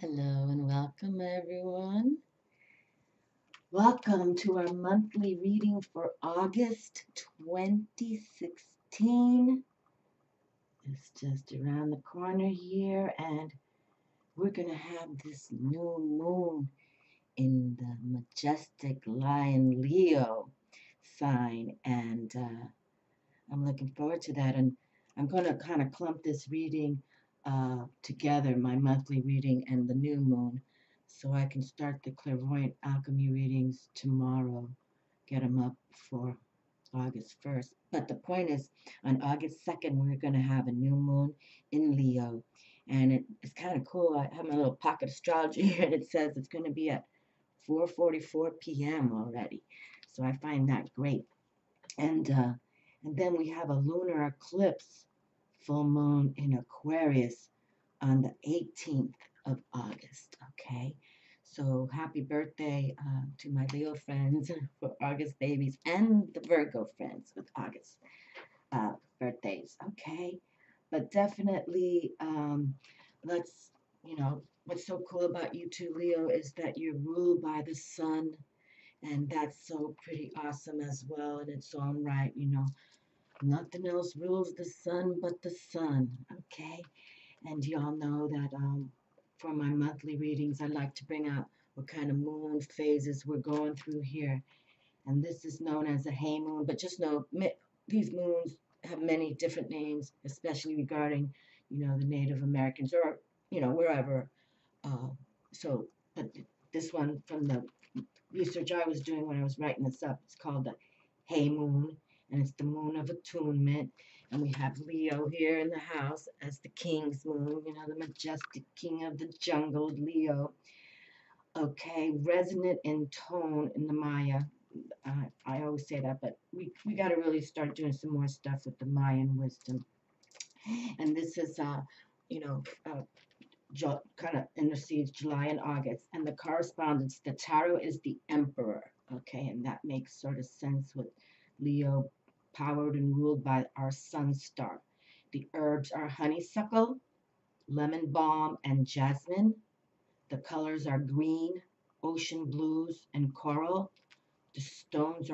Hello and welcome, everyone. Welcome to our monthly reading for August 2016. It's just around the corner here, and we're going to have this new moon in the majestic Lion Leo sign, and I'm looking forward to that. And I'm going to kind of clump this reading together, my monthly reading and the new moon, so I can start the clairvoyant alchemy readings tomorrow, get them up for August 1st. But the point is, on August 2nd, we're going to have a new moon in Leo. And it's kind of cool. I have my little pocket astrology here, and it says it's going to be at 4:44 p.m. already. So I find that great. And then we have a lunar eclipse, full moon in Aquarius on the 18th of August. Okay, so happy birthday to my Leo friends for August babies and the Virgo friends with August birthdays. Okay, but definitely let's, what's so cool about you two, Leo, is that you're ruled by the sun. And that's so pretty awesome as well in its own right. Nothing else rules the sun but the sun, okay? And y'all know that for my monthly readings, I like to bring out what kind of moon phases we're going through here. And this is known as a hay moon, but just know these moons have many different names, especially regarding, the Native Americans or, wherever. Uh, so, but this one from the research I was doing when I was writing this up, it's called the hay moon, and it's the moon of attunement. And we have Leo here in the house as the king's moon, the majestic king of the jungle, Leo. Okay, resonant in tone in the Maya. I always say that, but we got to really start doing some more stuff with the Mayan wisdom. And this is, you know, uh, kind of intercedes July and August. And the correspondence, the tarot is the emperor. Okay, and that makes sort of sense with Leo powered and ruled by our sun star. The herbs are honeysuckle, lemon balm, and jasmine. The colors are green, ocean blues, and coral. The stones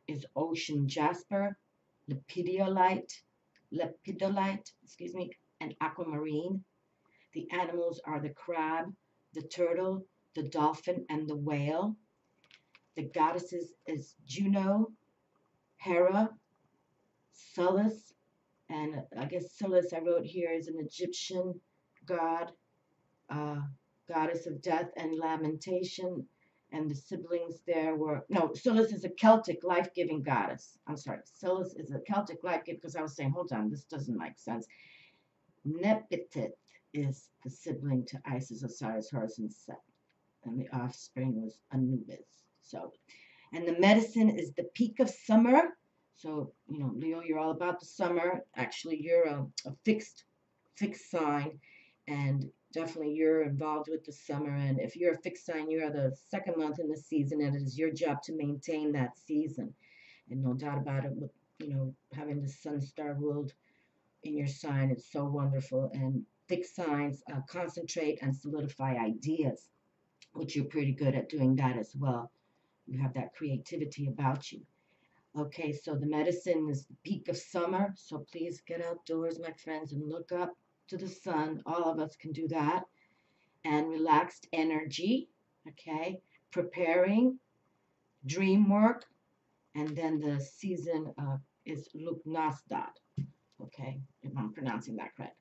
is ocean jasper, lepidolite, and aquamarine. The animals are the crab, the turtle, the dolphin, and the whale. The goddesses is Juno, Hera, Sullus, and I guess Sullus I wrote here is an Egyptian god, uh, goddess of death and lamentation. And the siblings there were no. Sullus is a Celtic life-giving goddess. I'm sorry, Sullus is a Celtic life-giving because I was saying, hold on, this doesn't make sense. Nephthys is the sibling to Isis, Osiris, Horus, and Set, and the offspring was Anubis. So, and the medicine is the peak of summer. So, Leo, you're all about the summer. Actually, you're a fixed sign, and definitely you're involved with the summer. And if you're a fixed sign, you are the second month in the season, and it is your job to maintain that season. And no doubt about it, with having the sun star ruled in your sign, it's so wonderful. And fixed signs concentrate and solidify ideas, which you're pretty good at doing that as well. You have that creativity about you. Okay, so the medicine is the peak of summer. So please get outdoors, my friends, and look up to the sun. All of us can do that. And relaxed energy. Okay, preparing, dream work, and then the season is Lugnasad. Okay, if I'm pronouncing that correct.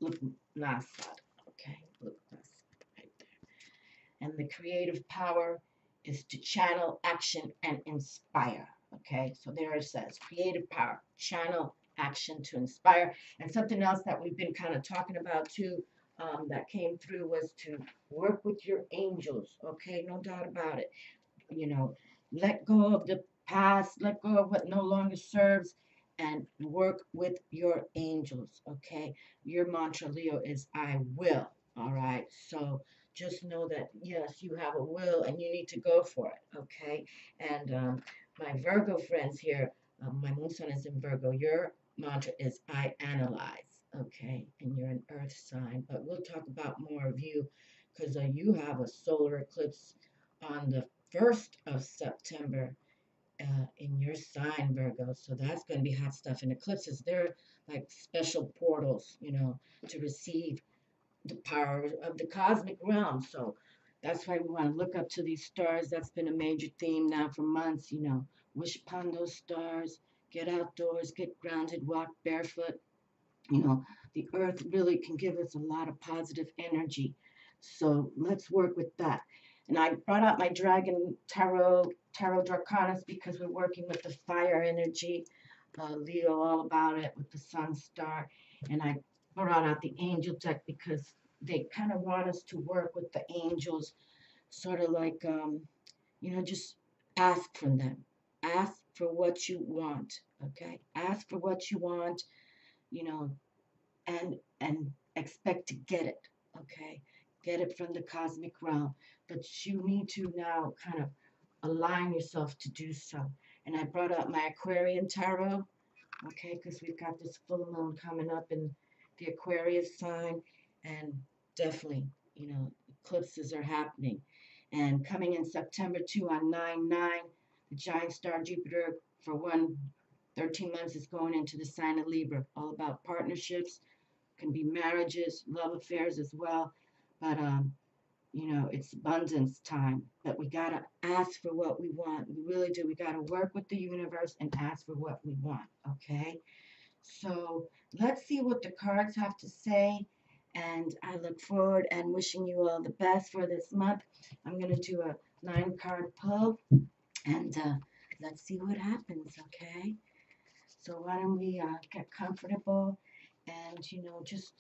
Lugnasad. Okay, Lugnasad, right there. And the creative power is to channel action and inspire. Okay, so there it says creative power, channel action to inspire. And something else that we've been kind of talking about too, that came through, was to work with your angels. Okay, no doubt about it. You know, let go of the past, let go of what no longer serves, and work with your angels. Okay, your mantra, Leo, is I will. All right, so just know that yes, you have a will and you need to go for it. Okay, and my Virgo friends here, my moon sun is in Virgo. Your mantra is I analyze. Okay, and you're an earth sign, but we'll talk about more of you because you have a solar eclipse on the 1st of September in your sign, Virgo. So that's going to be hot stuff. And eclipses, they're like special portals, to receive the power of the cosmic realm. So that's why we want to look up to these stars. That's been a major theme now for months, wish upon those stars, get outdoors, get grounded, walk barefoot. You know, the earth really can give us a lot of positive energy. So let's work with that. And I brought out my Dragon Tarot Draconis because we're working with the fire energy. Leo, all about it with the Sun Star. And I brought out the Angel deck because they kind of want us to work with the angels, sort of like, just ask from them. Ask for what you want, okay? Ask for what you want, you know, and expect to get it, okay? Get it from the cosmic realm, but you need to now kind of align yourself to do so. And I brought up my Aquarian tarot, okay, because we've got this full moon coming up in the Aquarius sign, and definitely, eclipses are happening. And coming in September too on 9/9, the giant star Jupiter for 13 months is going into the sign of Libra, all about partnerships, can be marriages, love affairs as well. But it's abundance time. But we gotta ask for what we want. We really do. We gotta work with the universe and ask for what we want. Okay. So let's see what the cards have to say. And I look forward and wishing you all the best for this month. I'm gonna do a 9-card pull, and let's see what happens. Okay. So why don't we get comfortable and just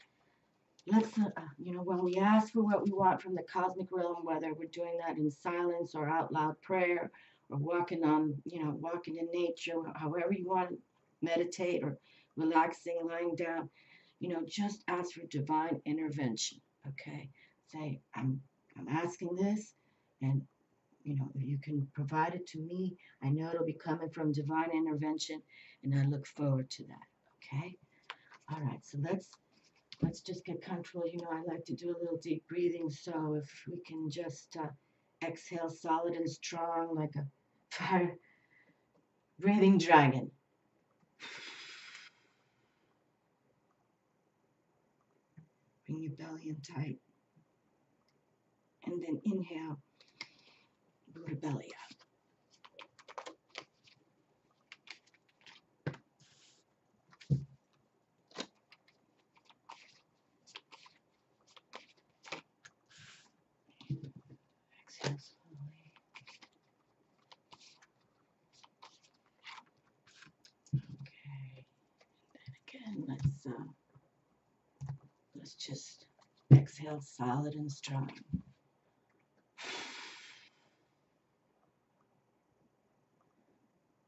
let's when we ask for what we want from the cosmic realm, whether we're doing that in silence or out loud prayer or walking in nature, however you want to meditate or relaxing, lying down, just ask for divine intervention. Okay, say I'm asking this, and if you can provide it to me, I know it'll be coming from divine intervention, and I look forward to that. Okay. All right. So let's just get comfortable. I like to do a little deep breathing. So if we can just exhale solid and strong like a fire breathing dragon. Bring your belly in tight. And then inhale, Buddha belly up. Exhale slowly. Okay. And again, let's just exhale solid and strong.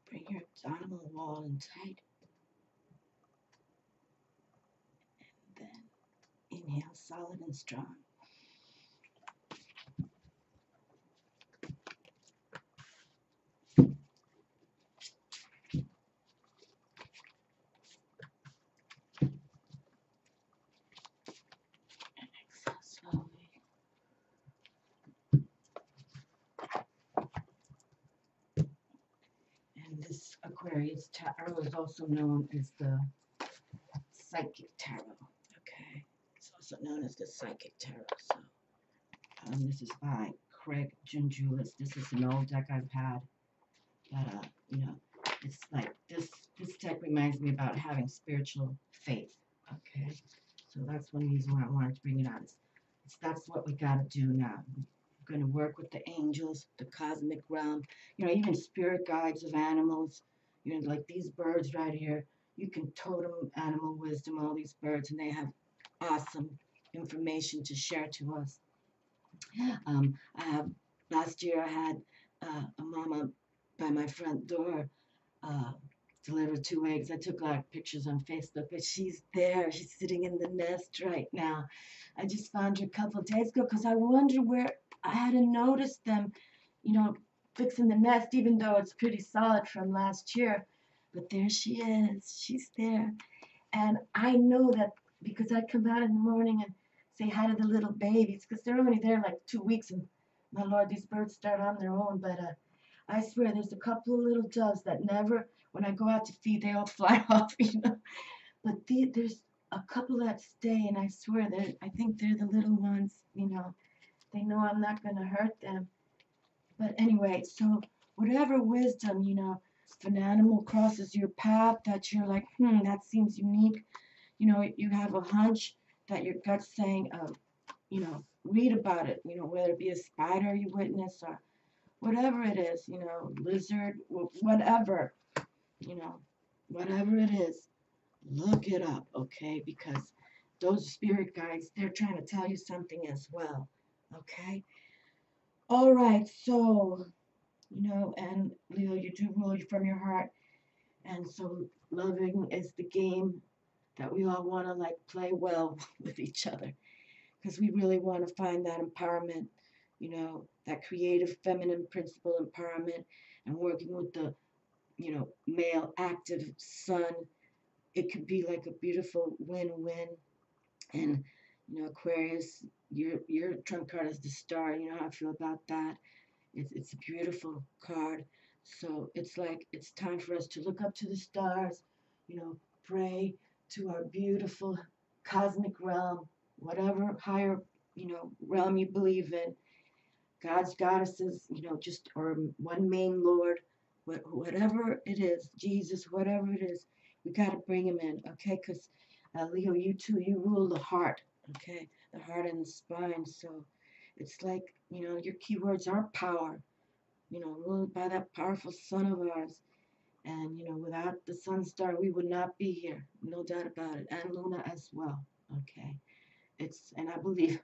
Bring your abdominal wall in tight. And then inhale solid and strong. And exhale slowly. And this Aquarius tarot is also known as the Psychic Tarot. Okay, it's also known as the Psychic Tarot. So this is by Craig Junjulis. This is an old deck I've had, but it's like this deck reminds me about having spiritual faith. Okay, so that's one reason why I wanted to bring it out. That's what we got to do now. We're going to work with the angels, the cosmic realm, even spirit guides of animals, like these birds right here. You can totem animal wisdom, all these birds, and they have awesome information to share to us. I have last year I had a mama by my front door uh, delivered 2 eggs. I took like pictures on Facebook, but she's there. She's sitting in the nest right now. I just found her a couple of days ago because I wonder where I hadn't noticed them, fixing the nest, even though it's pretty solid from last year. But there she is. She's there. And I know that because I come out in the morning and say hi to the little babies because they're only there like 2 weeks, and my Lord, these birds start on their own. But I swear, there's a couple of little doves that never, when I go out to feed, they all fly off, But there's a couple that stay, and I swear, I think they're the little ones. They know I'm not going to hurt them. But anyway, so whatever wisdom, if an animal crosses your path that you're like, that seems unique, you have a hunch that your gut's saying, read about it, whether it be a spider you witness or whatever it is, lizard, whatever, you know, whatever it is, look it up, okay? Because those spirit guides, they're trying to tell you something as well, okay? All right, so, and Leo, you do rule from your heart. And so loving is the game that we all want to like play well with each other because we really want to find that empowerment, that creative feminine principle empowerment and working with the, male active sun. It could be like a beautiful win-win. And, Aquarius, your trump card is the star. You know how I feel about that. It's a beautiful card. So it's like it's time for us to look up to the stars, pray to our beautiful cosmic realm, whatever higher, realm you believe in, God's goddesses, just or one main Lord, whatever it is, Jesus, whatever it is, we got to bring him in, okay? Because Leo, you too, you rule the heart, okay? The heart and the spine. So it's like, your keywords are power, ruled by that powerful sun of ours. And, without the sun star, we would not be here. No doubt about it. And Luna as well. Okay. And I believe,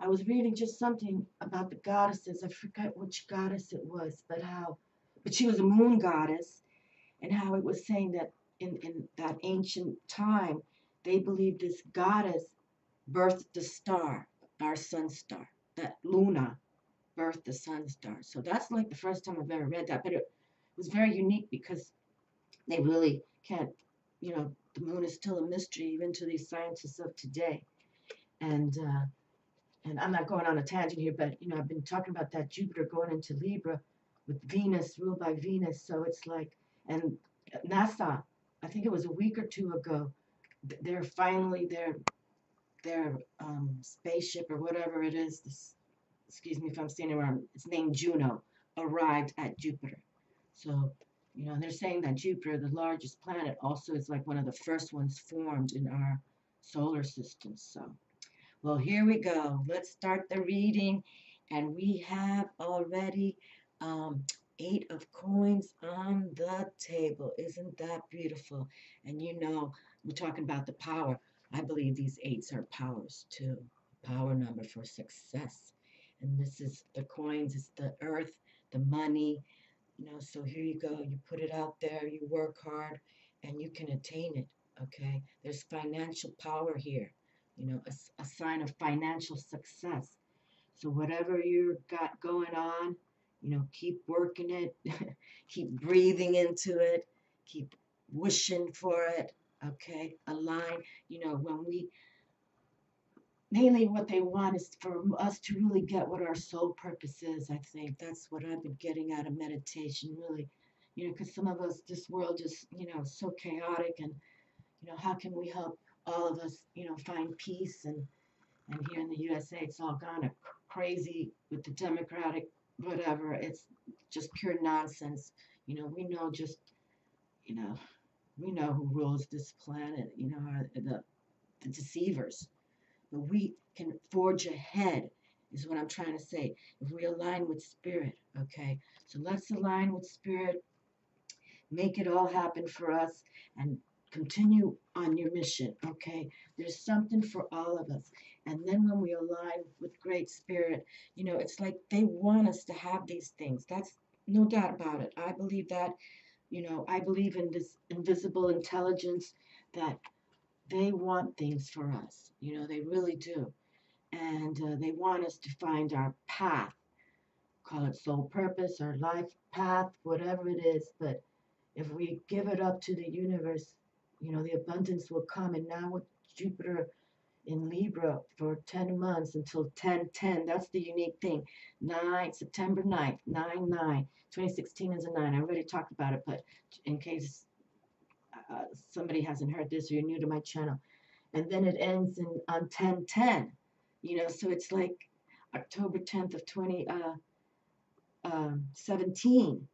I was reading just something about the goddesses. I forgot which goddess it was, but she was a moon goddess, and how it was saying that in that ancient time, they believed this goddess birthed the star, our sun star, that Luna birthed the sun star. So that's like the first time I've ever read that, but it was very unique because they really can't, the moon is still a mystery even to these scientists of today. And I'm not going on a tangent here, but I've been talking about that Jupiter going into Libra with Venus ruled by Venus. So it's like, and NASA, I think it was a week or two ago, they're finally their spaceship or whatever it is. Excuse me if I'm saying it wrong. It's named Juno. Arrived at Jupiter. So they're saying that Jupiter, the largest planet, also is like one of the first ones formed in our solar system. So well, here we go. Let's start the reading. And we have already 8 of coins on the table. Isn't that beautiful? And we're talking about the power. I believe these eights are powers too. Power number for success. And this is the coins, it's the earth, the money. So here you go. You put it out there, you work hard, and you can attain it. Okay. There's financial power here, a sign of financial success. So whatever you got going on, keep working it, keep breathing into it, keep wishing for it. Okay. Align, when we mainly what they want is for us to really get what our soul purpose is. I think that's what I've been getting out of meditation, really, because some of us, this world is, so chaotic, and how can we help all of us, find peace? And here in the USA, it's all gone crazy with the Democratic whatever. It's just pure nonsense. We know just, you know, we know who rules this planet. Are the deceivers. But we can forge ahead, is what I'm trying to say, if we align with spirit, okay? So let's align with spirit, make it all happen for us, and continue on your mission, okay? There's something for all of us. And then when we align with great spirit, it's like they want us to have these things. That's no doubt about it. I believe that, I believe in this invisible intelligence that they want things for us. They really do. And they want us to find our path, call it soul purpose or life path, whatever it is. But if we give it up to the universe, the abundance will come. And now with Jupiter, in Libra for 10 months until 10/10. That's the unique thing. 9, September 9th, 9/9. 2016 is a 9. I already talked about it, but in case somebody hasn't heard this or you're new to my channel. And then it ends on 10/10. So it's like October 10th of 2017,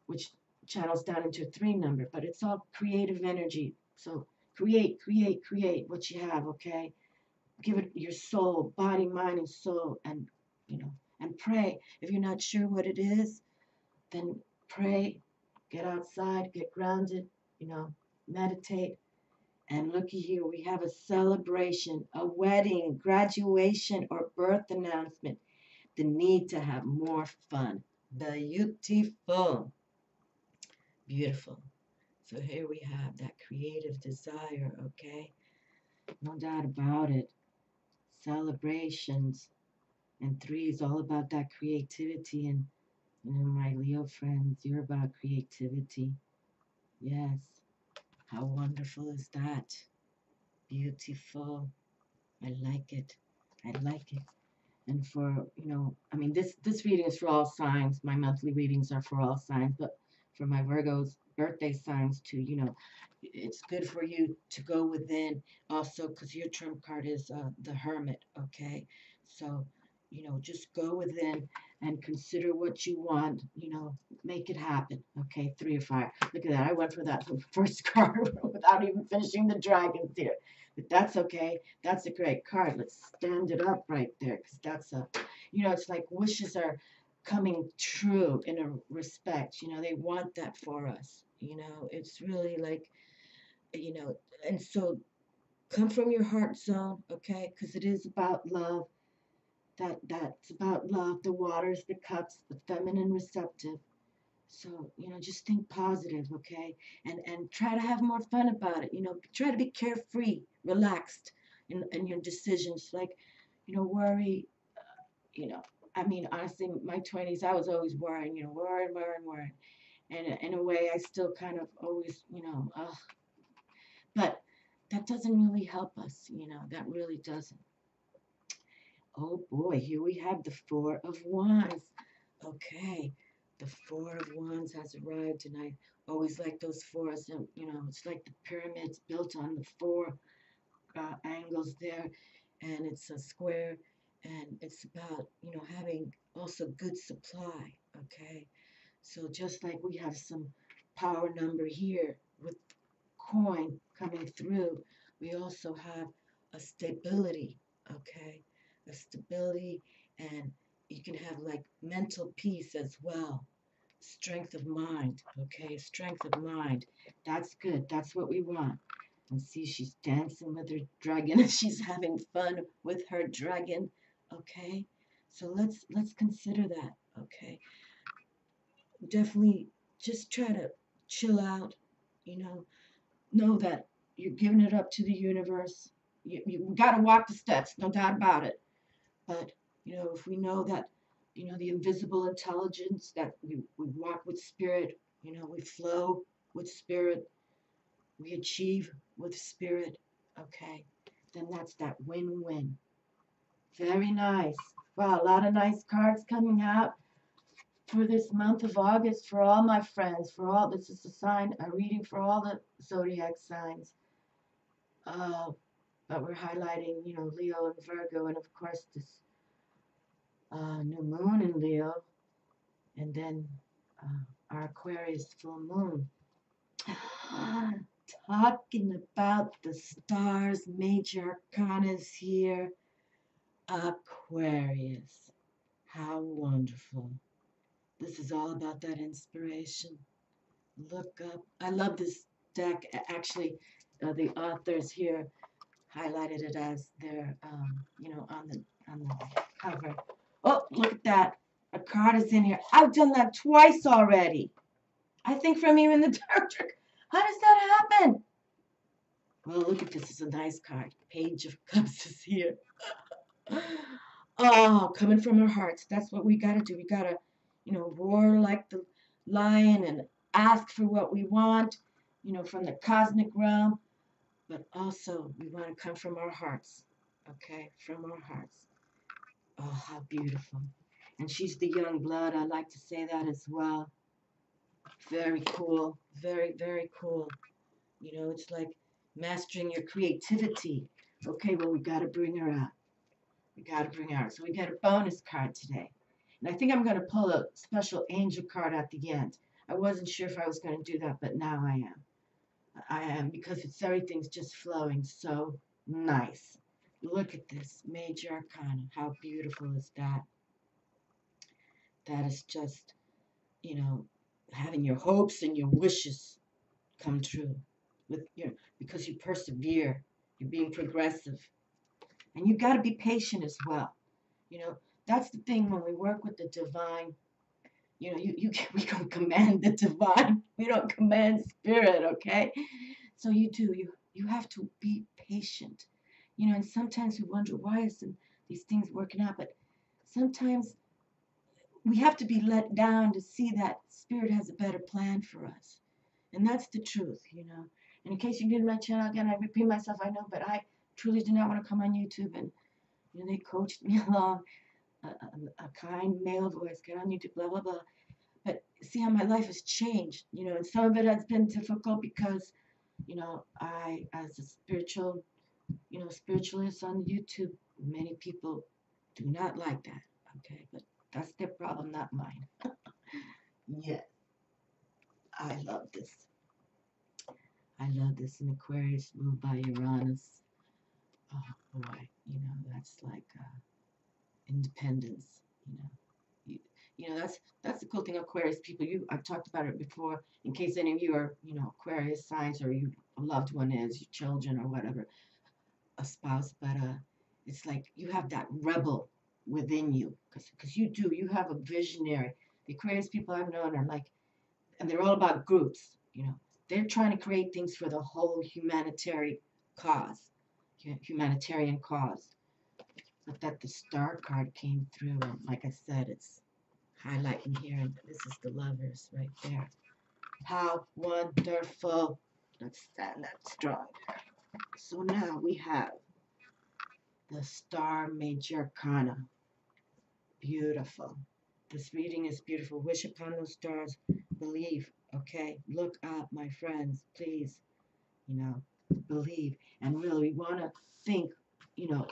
which channels down into a 3 number, but it's all creative energy. So create, create, create what you have, okay? Give it your soul, body, mind, and soul, and pray. If you're not sure what it is, then pray, get outside, get grounded, you know, meditate. And looky here, we have a celebration, a wedding, graduation, or birth announcement. The need to have more fun. Beautiful. Beautiful. So here we have that creative desire, okay? No doubt about it. Celebrations. And 3 is all about that creativity. And, my Leo friends, you're about creativity. Yes. How wonderful is that? Beautiful. I like it. I like it. And for, I mean, this reading is for all signs. My monthly readings are for all signs, but for my Virgo's birthday signs too, it's good for you to go within also because your trump card is the Hermit, okay? So, just go within and consider what you want, make it happen, okay? 3 or 5. Look at that. I went for that first card without even finishing the dragons here. But that's okay. That's a great card. Let's stand it up right there because that's it's like wishes are coming true in a respect. They want that for us. It's really like, you know, and so come from your heart zone, okay? Because it is about love. That's about love. The waters, the cups, the feminine receptive. So, just think positive, okay? And try to have more fun about it. Try to be carefree, relaxed in your decisions. Like, worry, you know, I mean, honestly, my 20s, I was always worrying, worrying, worrying, worrying. And in a way, I still kind of always, but that doesn't really help us, that really doesn't. Oh boy, here we have the Four of Wands. Okay, the Four of Wands has arrived, and I always like those fours. And it's like the pyramids built on the 4 angles there, and it's a square, and it's about having also good supply. Okay, so just like we have some power number here with coin coming through, we also have a stability, okay? A stability, and you can have like mental peace as well. Strength of mind, okay? Strength of mind. That's good. That's what we want. And see, she's dancing with her dragon and she's having fun with her dragon, okay? So let's consider that, okay? Definitely just try to chill out, you know that you're giving it up to the universe. You got to walk the steps, no doubt about it. But, if we know that, the invisible intelligence, that we walk with spirit, we flow with spirit, we achieve with spirit, okay, then that's that win-win. Very nice. Wow, a lot of nice cards coming out for this month of August for all my friends, this is a reading for all the zodiac signs. But we're highlighting, Leo and Virgo, and of course this new moon in Leo, and then our Aquarius full moon. Talking about the stars, major arcanas here. Aquarius. How wonderful. This is all about that inspiration. Look up. I love this deck. Actually, the authors here highlighted it as their, on the cover. Oh, look at that. A card is in here. I've done that twice already. I think from even the tarot trick. How does that happen? Well, look at this. It's a nice card. Page of Cups is here. Oh, coming from our hearts. That's what we got to do. We got to, roar like the lion and ask for what we want, from the cosmic realm. But also, we want to come from our hearts. okay, from our hearts. Oh, how beautiful. And she's the young blood. I like to say that as well. Very cool. Very, very cool. You know, it's like mastering your creativity. Okay, well, we got to bring her out. We got to bring her out. So we got a bonus card today. And I think I'm going to pull a special angel card at the end. I wasn't sure if I was going to do that, but now I am. I am because it's everything's just flowing so nice. Look at this major arcana. How beautiful is that? That is just, you know, having your hopes and your wishes come true with your because you persevere, you're being progressive, and you got to be patient as well. You know, that's the thing when we work with the divine. You know, we don't command the divine. We don't command spirit. Okay, so you have to be patient. You know, and sometimes we wonder why isn't these things working out, but sometimes we have to be let down to see that spirit has a better plan for us. And that's the truth, you know. And in case you didn't my channel again, I repeat myself, I know, but I truly do not want to come on YouTube and, you know, they coached me along a kind male voice, get on YouTube, blah, blah, blah. But see how my life has changed, you know, and some of it has been difficult because, you know, I, as a spiritual, you know, spiritualist on YouTube, many people do not like that, okay? But that's their problem, not mine. Yeah, I love this. I love this in Aquarius ruled by Uranus. Oh boy, you know, that's like independence, you know. You, you know, that's the cool thing, Aquarius people. I've talked about it before. In case any of you are, you know, Aquarius signs or you a loved one is, your children or whatever, a spouse, but it's like you have that rebel within you, because you do. You have a visionary. The Aquarius people I've known are like, and they're all about groups. You know, they're trying to create things for the whole cause, humanitarian cause. But that the star card came through, and like I said, it's highlighting here, and this is the lovers right there. How wonderful! Let's stand that strong. So now we have the Star Major Arcana. Beautiful. This reading is beautiful. Wish upon those stars. Believe. Okay. Look up, my friends. Please. You know, believe. And really, we want to think, you know,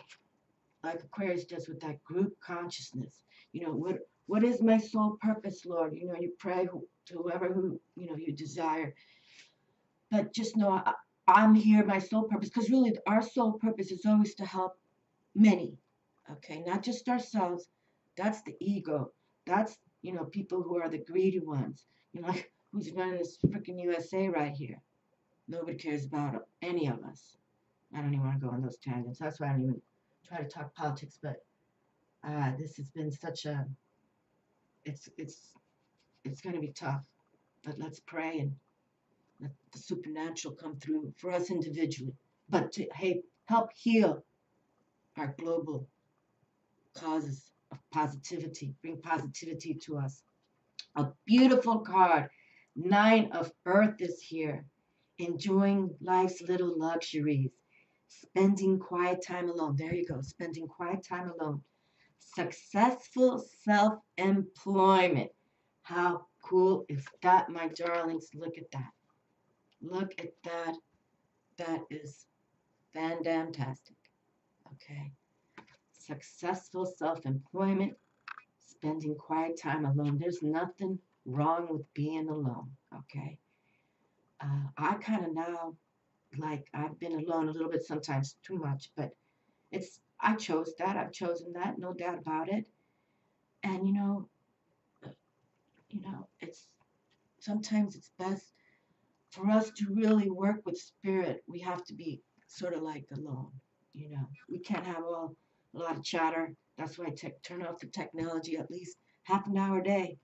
like Aquarius does with that group consciousness. You know, what is my soul purpose, Lord? You know, you pray to whoever who, you know, you desire. But just know I'm here, my soul purpose. Because really, our soul purpose is always to help many, okay, not just ourselves. That's the ego. That's, you know, people who are the greedy ones. You know, like who's running this freaking USA right here? Nobody cares about any of us. I don't even want to go on those tangents. That's why I don't even try to talk politics. But this has been such a. It's going to be tough. But let's pray and let the supernatural come through for us individually. But to help heal our global causes of positivity, bring positivity to us. A beautiful card. Nine of Earth is here. Enjoying life's little luxuries. Spending quiet time alone. There you go. Spending quiet time alone. Successful self employment. How cool is that, my darlings? Look at that. Look at that. That is fantastic. Okay. Successful self employment, spending quiet time alone. There's nothing wrong with being alone, okay? I kind of now, like, I've been alone a little bit, sometimes too much, but I chose that. I've chosen that, no doubt about it. And, it's sometimes it's best for us to really work with spirit. We have to be sort of like alone, you know. We can't have a lot of chatter. That's why I turn off the technology at least half an hour a day.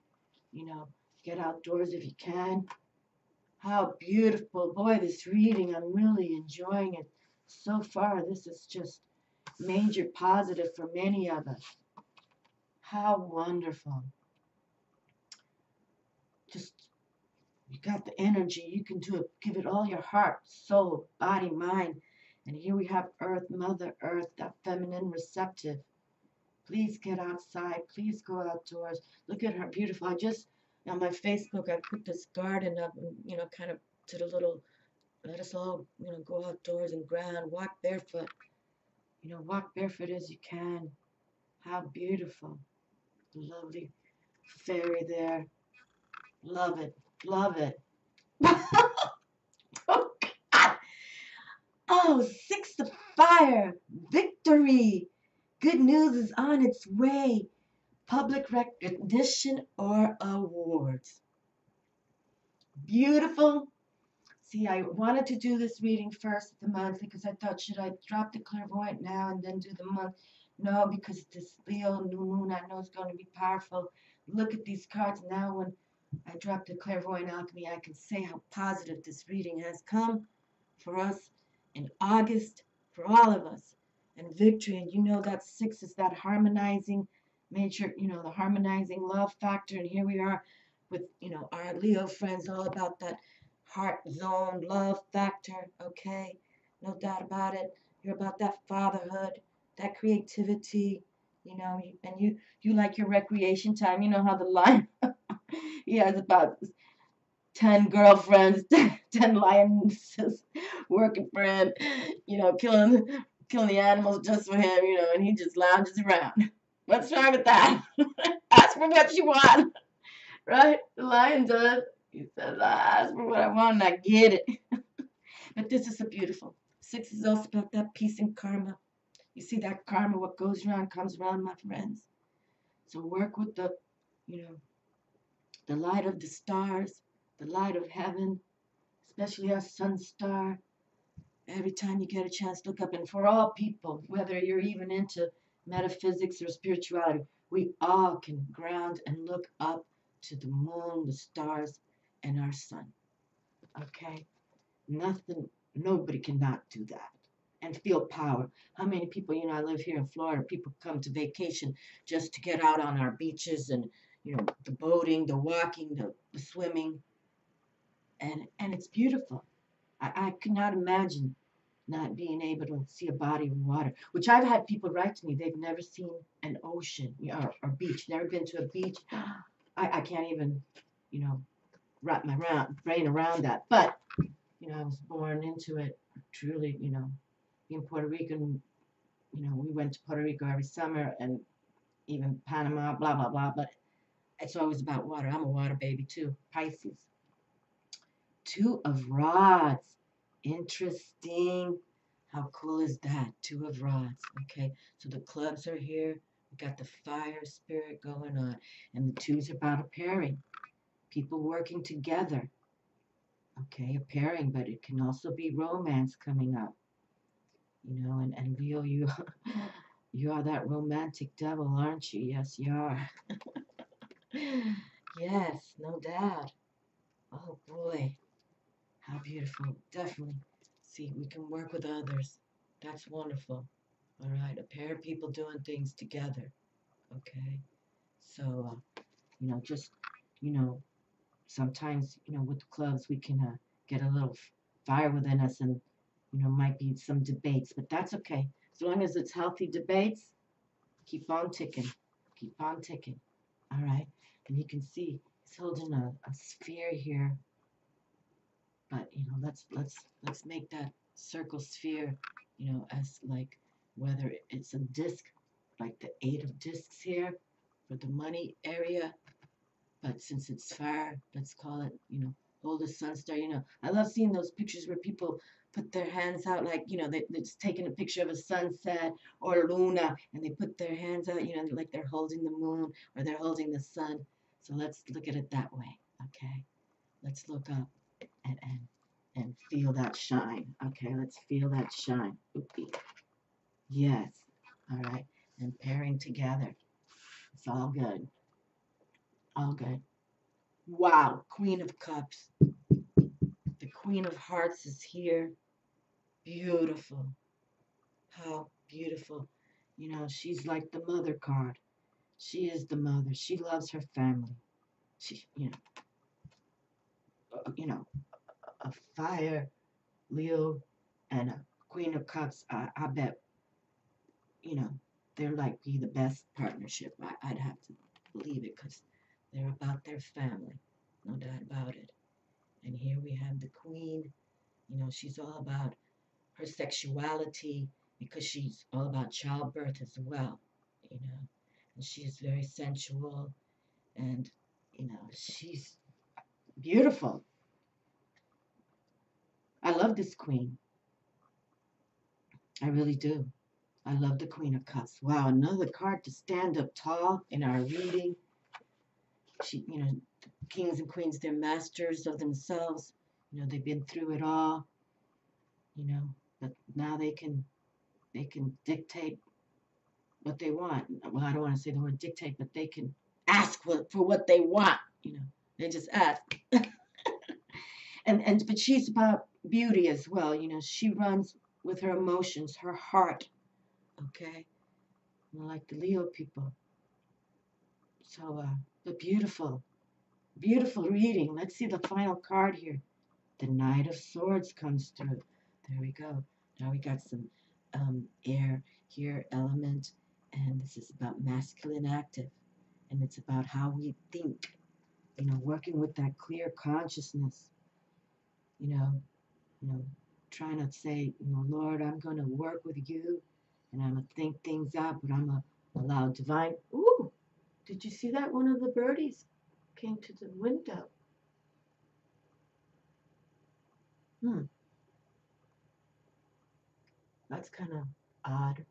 You know, get outdoors if you can. How beautiful. Boy, this reading, I'm really enjoying it so far. This is just major positive for many of us. How wonderful. Just, you got the energy. You can do it. Give it all your heart, soul, body, mind, And here we have Earth, Mother Earth, that feminine receptive. Please get outside. Please go outdoors. Look at her, beautiful. I just, on my Facebook, I put this garden up and, kind of to the little, let us all, go outdoors and ground, walk barefoot. Walk barefoot as you can. How beautiful. The lovely fairy there. Love it. Love it. Oh, God. Oh, Six of Fire. Victory. Good news is on its way. Public recognition or awards. Beautiful. See, I wanted to do this reading first, the month, because I thought, should I drop the clairvoyant now and then do the month? No, because this Leo new moon, I know it's going to be powerful. Look at these cards now. When I drop the clairvoyant alchemy, I can say how positive this reading has come for us in August, for all of us, and victory. And that six is that harmonizing major, the harmonizing love factor. And here we are with, our Leo friends, all about that heart zone love factor. Okay, no doubt about it. You're about that fatherhood, that creativity, and you like your recreation time. You know how the lion he has about 10 girlfriends, 10 lionesses working for him, killing the animals just for him, and he just lounges around. What's wrong with that? Ask for what you want, right? The lion does. He says, I ask for what I want and I get it. But this is so beautiful. Six is also about that peace and karma. You see that karma, what goes around comes around, my friends. So work with the light of the stars, the light of heaven, especially our sun star. Every time you get a chance, look up. And for all people, whether you're even into metaphysics or spirituality, we all can ground and look up to the moon, the stars, and our sun. Okay? Nobody cannot do that. And feel power. How many people, I live here in Florida, people come to vacation just to get out on our beaches and, the boating, the walking, the swimming. And it's beautiful. I could not imagine not being able to see a body of water, which I've had people write to me. They've never seen an ocean or beach, never been to a beach. I can't even, wrap my brain around that. But, I was born into it, truly, being Puerto Rican, we went to Puerto Rico every summer and even Panama, blah, blah, blah. But it's always about water. I'm a water baby too, Pisces. Two of Rods. Interesting. How cool is that? Two of Rods. Okay, so the clubs are here. We got the fire spirit going on. And the twos are about a pairing. People working together. Okay, a pairing, but it can also be romance coming up. And Leo, you are that romantic devil, aren't you? Yes, you are. Yes, no doubt. Oh boy. How beautiful. Definitely. See, we can work with others. That's wonderful. All right. A pair of people doing things together. Okay. So, just, you know, sometimes, with the clubs, we can get a little fire within us and, might be some debates, but that's okay. As long as it's healthy debates, keep on ticking. Keep on ticking. All right. And you can see he's holding a sphere here. But let's make that circle sphere, as like whether it's a disc, like the eight of discs here for the money area. But since it's fire, let's call it, hold a sun star. I love seeing those pictures where people put their hands out like, they're just taking a picture of a sunset or luna, and they put their hands out, like they're holding the moon or they're holding the sun. So let's look at it that way. Okay, let's look up and and feel that shine. Okay, let's feel that shine. Oopie. Yes. All right. And pairing together. It's all good. All good. Wow. Queen of Cups. The Queen of Hearts is here. Beautiful. How beautiful. She's like the mother card. She is the mother. She loves her family. She, a fire Leo and a Queen of Cups, I bet, you know, they're like be the best partnership. I'd have to believe it because they're about their family, no doubt about it. And here we have the Queen. You know, she's all about her sexuality because she's all about childbirth as well, you know. And she is very sensual and, you know, she's beautiful. I love this Queen. I really do. I love the Queen of Cups. Wow, another card to stand up tall in our reading. She, you know, kings and queens, they're masters of themselves. You know, they've been through it all, you know, but now they can dictate what they want. Well, I don't want to say the word dictate, but they can ask for what they want. You know, they just ask. And but she's about beauty as well. You know, she runs with her emotions, her heart. Okay, like the Leo people. So, but beautiful, beautiful reading. Let's see the final card here. The Knight of Swords comes through. There we go. Now we got some air here, element, and this is about masculine active, and it's about how we think. You know, working with that clear consciousness. You know, you know, trying to say, you know, Lord, I'm going to work with you, and I'm gonna think things out, but I'm gonna allow divine. Ooh, did you see that? One of the birdies came to the window. Hmm, that's kind of odd.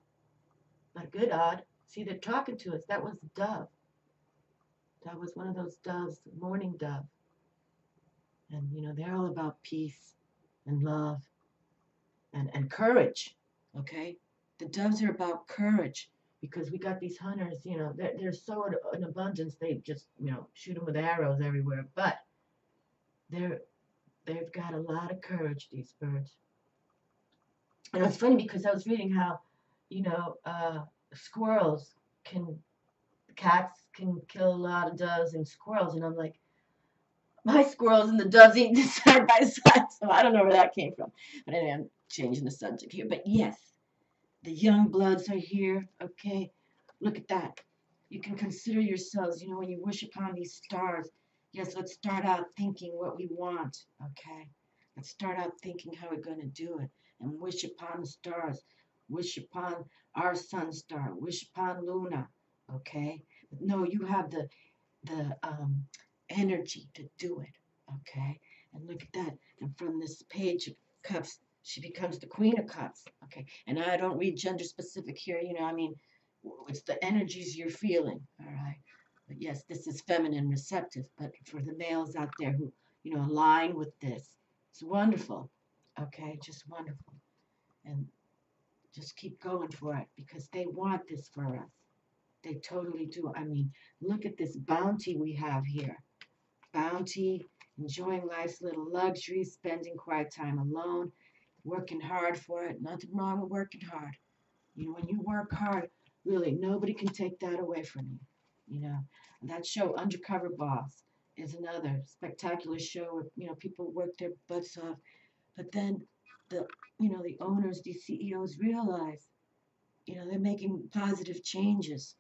But good odd. See, they're talking to us. That was a dove. That was one of those doves, morning dove. And, you know, they're all about peace and love and courage. Okay? The doves are about courage because we got these hunters, you know, they're so in abundance, they just, you know, shoot them with arrows everywhere. But they're, they've got a lot of courage, these birds. And it's funny because I was reading how, you know, squirrels can cats can kill a lot of doves and squirrels, and I'm like, my squirrels and the doves eat side by side, so I don't know where that came from. But anyway, I'm changing the subject here. But yes, the young bloods are here. Okay, look at that. You can consider yourselves, you know, when you wish upon these stars. Yes, let's start out thinking what we want. Okay, let's start out thinking how we're going to do it, and wish upon the stars. Wish upon our sun star. Wish upon Luna. Okay, but no, you have the energy to do it. Okay, and look at that. And from this page of cups, she becomes the queen of cups. Okay, and I don't read gender specific here. You know, I mean, it's the energies you're feeling. All right, but yes, this is feminine receptive. But for the males out there who, you know, align with this, it's wonderful. Okay, just wonderful, and just keep going for it because they want this for us. They totally do. I mean, look at this bounty we have here. Bounty, enjoying life's little luxuries, spending quiet time alone, working hard for it. Nothing wrong with working hard. You know, when you work hard, really, nobody can take that away from you. You know, and that show, Undercover Boss, is another spectacular show where, you know, people work their butts off. But then the, you know, the owners, these CEOs realize, you know, they're making positive changes.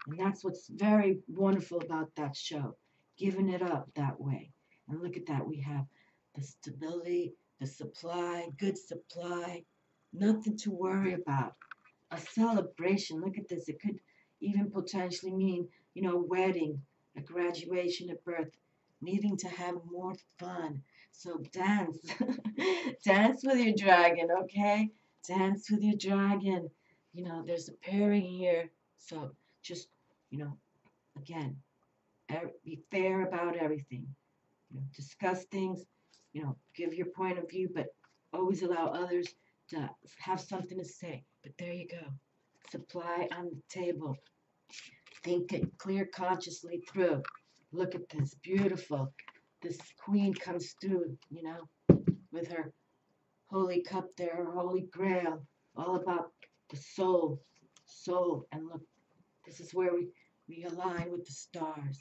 And that's what's very wonderful about that show, giving it up that way. And look at that. We have the stability, the supply, good supply, nothing to worry about. A celebration. Look at this. It could even potentially mean, you know, a wedding, a graduation, a birth, needing to have more fun. So dance. Dance with your dragon, okay? Dance with your dragon. You know, there's a pairing here. So just, you know, again, be fair about everything. You know, discuss things, you know, give your point of view, but always allow others to have something to say. But there you go. Supply on the table. Think it clear consciously through. Look at this. Beautiful. This queen comes through, you know, with her holy cup there, her holy grail. All about the soul. Soul. And look, this is where we align with the stars.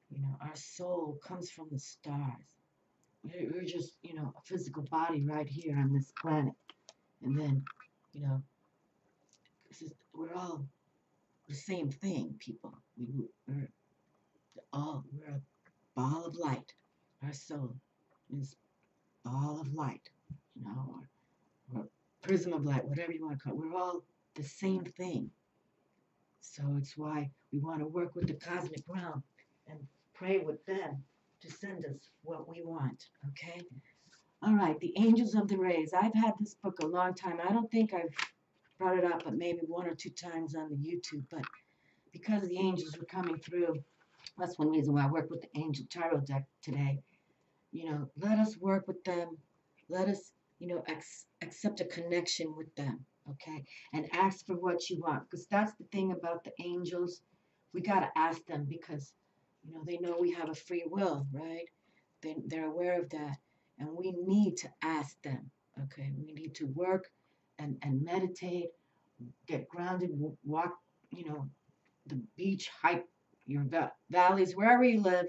You know, our soul comes from the stars. We're just, you know, a physical body right here on this planet. And then, you know, we're all the same thing, people. We're a ball of light. Our soul is ball of light, or prism of light, whatever you want to call it. We're all the same thing. So it's why we want to work with the cosmic realm and pray with them to send us what we want. Okay? All right, The Angels of the Rays. I've had this book a long time. I don't think I've brought it up but maybe one or two times on the YouTube, but because the angels were coming through, that's one reason why I work with the Angel Tarot deck today. Let us work with them. Let us, accept a connection with them, okay? And ask for what you want, because that's the thing about the angels. We got to ask them because, they know we have a free will, right? They're aware of that. And we need to ask them, okay? We need to work and meditate, get grounded, walk, the beach, hike your valleys, wherever you live.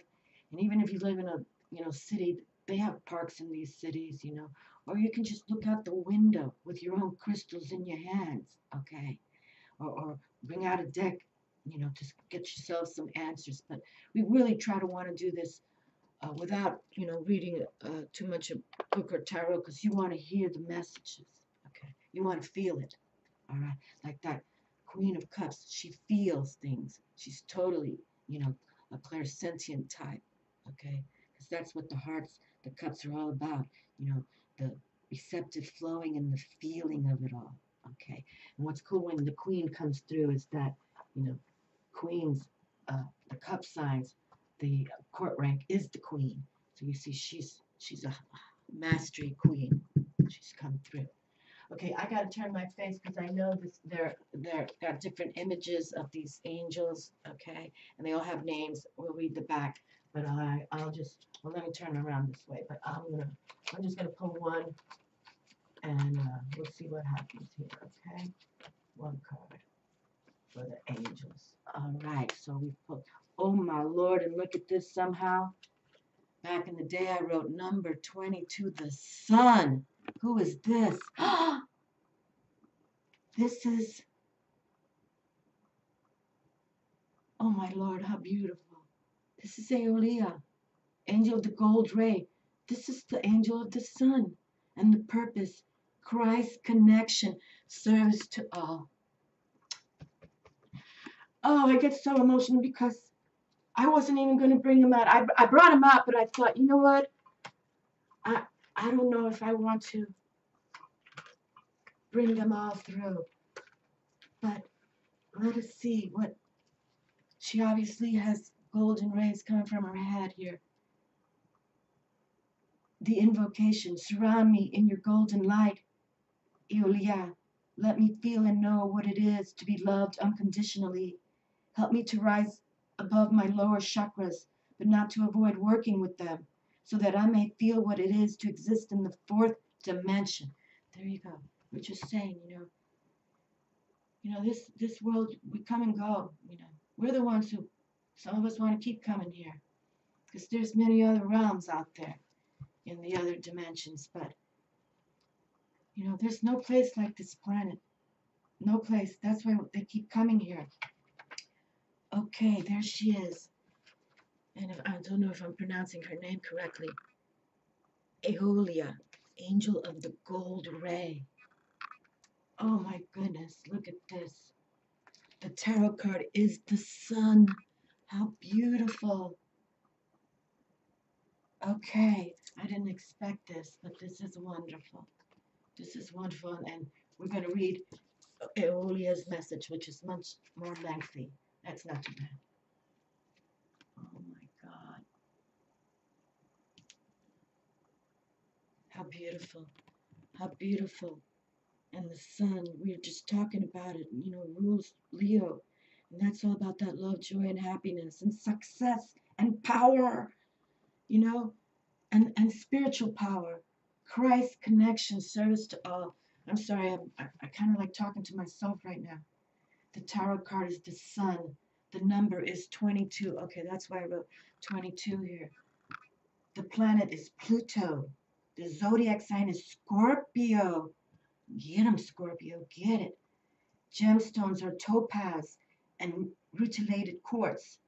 And even if you live in a, city, they have parks in these cities, or you can just look out the window with your own crystals in your hands, okay? Or bring out a deck, to get yourself some answers. But we really try to want to do this without, reading too much a book or tarot, because you want to hear the messages, okay? You want to feel it, all right? Like that Queen of Cups, she feels things. She's totally, a clairsentient type, okay? Because that's what the cups are all about, the receptive flowing and the feeling of it all, okay? And what's cool when the Queen comes through is that, Queens, the cup signs, the court rank is the Queen. So you see, she's a mastery queen. She's come through. Okay, I gotta turn my face because I know this. They're got different images of these angels. Okay, and they all have names. We'll read the back, but let me turn around this way. But I'm just gonna pull one, and we'll see what happens here. Okay, one card for the angels. All right, so we put. Oh my Lord, and look at this somehow. Back in the day, I wrote number 22, the sun. Who is this? This is, oh my Lord, how beautiful. This is Aeolia, angel of the gold ray. This is the angel of the sun. And the purpose, Christ connection, service to all. Oh, I get so emotional because I wasn't even going to bring him out. I brought him out, but I thought, you know what? I don't know if I want to bring them all through. But let us see what she obviously has golden rays coming from her head here. The invocation, surround me in your golden light. Aeolia, let me feel and know what it is to be loved unconditionally. Help me to rise above my lower chakras, but not to avoid working with them, so that I may feel what it is to exist in the fourth dimension. There you go. We're just saying, this world, we come and go, We're the ones who, some of us want to keep coming here, because there's many other realms out there in the other dimensions, but, there's no place like this planet. No place. That's why they keep coming here. Okay, there she is. And I don't know if I'm pronouncing her name correctly. Aeolia, angel of the gold ray. Oh my goodness, look at this. The tarot card is the sun. How beautiful. Okay, I didn't expect this, but this is wonderful. This is wonderful, and we're going to read Aeolia's message, which is much more lengthy. That's not too bad. Oh my God. How beautiful. How beautiful. And the sun, we were just talking about it, rules Leo. And that's all about that love, joy, and happiness, and success, and power, and spiritual power. Christ connection, service to all. I'm sorry, I kind of like talking to myself right now. The tarot card is the sun. The number is 22. Okay, that's why I wrote 22 here. The planet is Pluto. The zodiac sign is Scorpio. Get them, Scorpio, get it. Gemstones are topaz and rutilated quartz.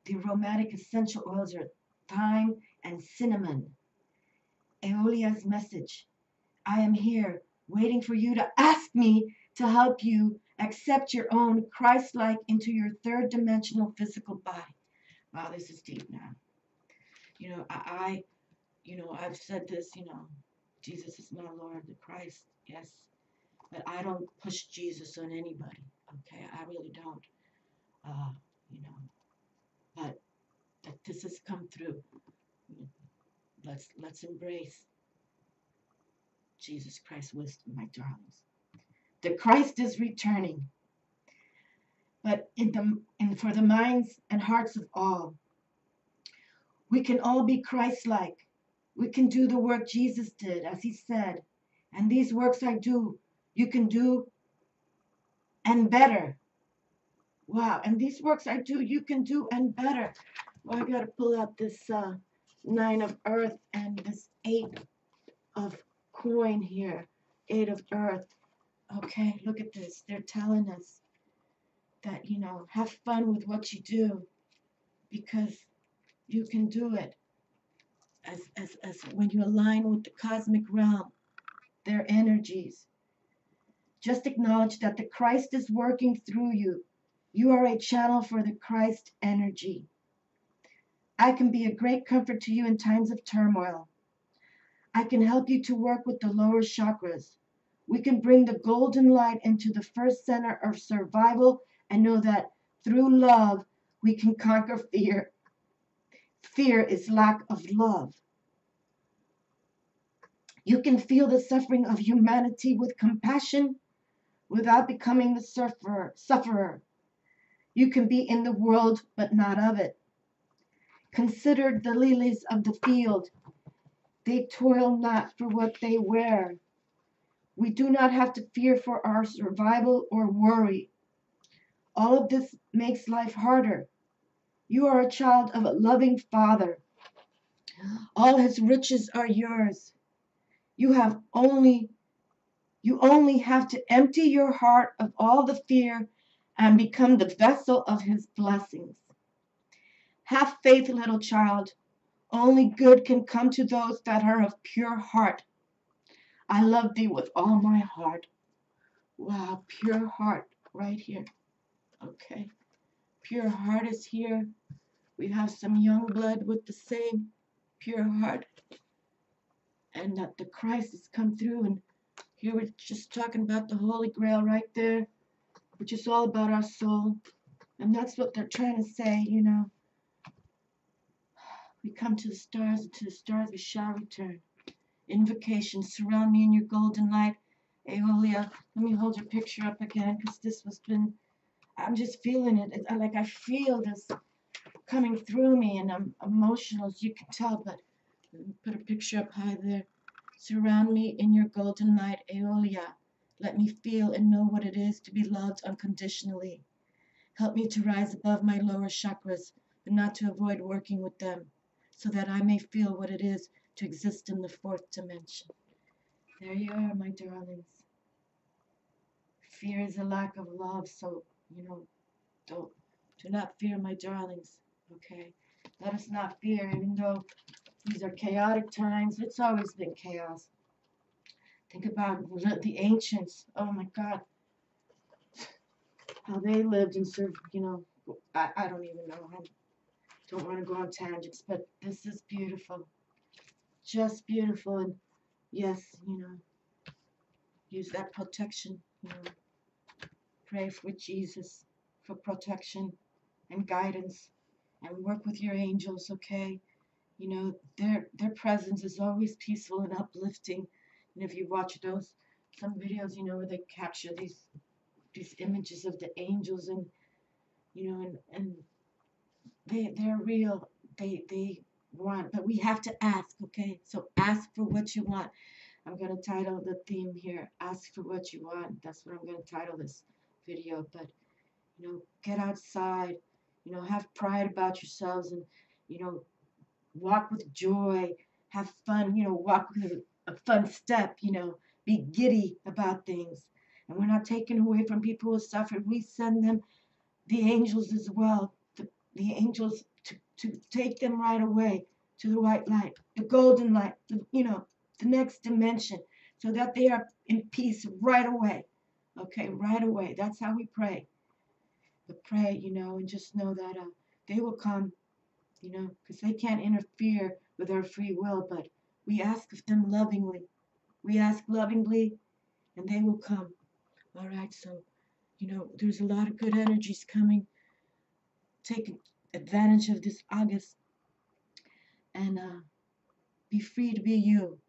The aromatic essential oils are thyme and cinnamon. Aeolia's message: I am here waiting for you to ask me to help you accept your own Christ-like into your third dimensional physical body. Wow, this is deep now. I've said this, Jesus is my Lord, the Christ, yes, but I don't push Jesus on anybody. Okay, I really don't. Uh, you know, but that this has come through. Let's embrace Jesus Christ's wisdom, my darlings. The Christ is returning, but for the minds and hearts of all, we can all be Christ-like. We can do the work Jesus did, as he said, and these works I do, you can do and better. Wow, and these works I do, you can do and better. Well, I got to pull out this 9 of earth and this 8 of coin here, 8 of earth. Okay, look at this. They're telling us that, have fun with what you do because you can do it. As when you align with the cosmic realm, their energies. Just acknowledge that the Christ is working through you. You are a channel for the Christ energy. I can be a great comfort to you in times of turmoil. I can help you to work with the lower chakras. We can bring the golden light into the first center of survival and know that through love we can conquer fear. Fear is lack of love. You can feel the suffering of humanity with compassion without becoming the sufferer. You can be in the world but not of it. Consider the lilies of the field. They toil not for what they wear. We do not have to fear for our survival or worry. All of this makes life harder. You are a child of a loving Father. All his riches are yours. You only have to empty your heart of all the fear and become the vessel of his blessings. Have faith, little child. Only good can come to those that are of pure heart. I love thee with all my heart. Wow, pure heart right here. Okay. Pure heart is here. We have some young blood with the same pure heart. And that the Christ has come through. And here we're just talking about the Holy Grail right there, which is all about our soul. And that's what they're trying to say, We come to the stars, and to the stars we shall return. Invocation, surround me in your golden light. Aeolia, let me hold your picture up again because this has been, I'm just feeling it. I feel this coming through me and I'm emotional as you can tell, but put a picture up high there. Surround me in your golden light, Aeolia. Let me feel and know what it is to be loved unconditionally. Help me to rise above my lower chakras, but not to avoid working with them, so that I may feel what it is to exist in the fourth dimension. There you are, my darlings. Fear is a lack of love, so, do not fear, my darlings, okay? Let us not fear, even though these are chaotic times. It's always been chaos. Think about the ancients. Oh, my God. How they lived and served, I don't even know. I don't want to go on tangents, but this is beautiful. Just beautiful. And yes, use that protection, pray for Jesus for protection and guidance and work with your angels, okay? Their presence is always peaceful and uplifting. And if you watch some videos, where they capture these images of the angels and and they're real. They want, but we have to ask, okay? So ask for what you want. I'm going to title the theme here, Ask for What You Want. That's what I'm going to title this video. But, get outside, have pride about yourselves and, walk with joy, have fun, walk with a fun step, be giddy about things. And we're not taking away from people who suffered. We send them the angels as well, the angels to take them right away to the white light, the golden light, the next dimension, so that they are in peace right away. Okay, right away. That's how we pray. But pray, and just know that they will come, because they can't interfere with our free will, but we ask of them lovingly. We ask lovingly, and they will come. All right, so, there's a lot of good energies coming. Take advantage of this August and be free to be you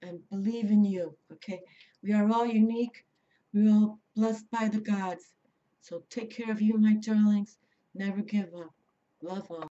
and believe in you. Okay, we are all unique. We're all blessed by the gods. So take care of you, my darlings. Never give up. Love all.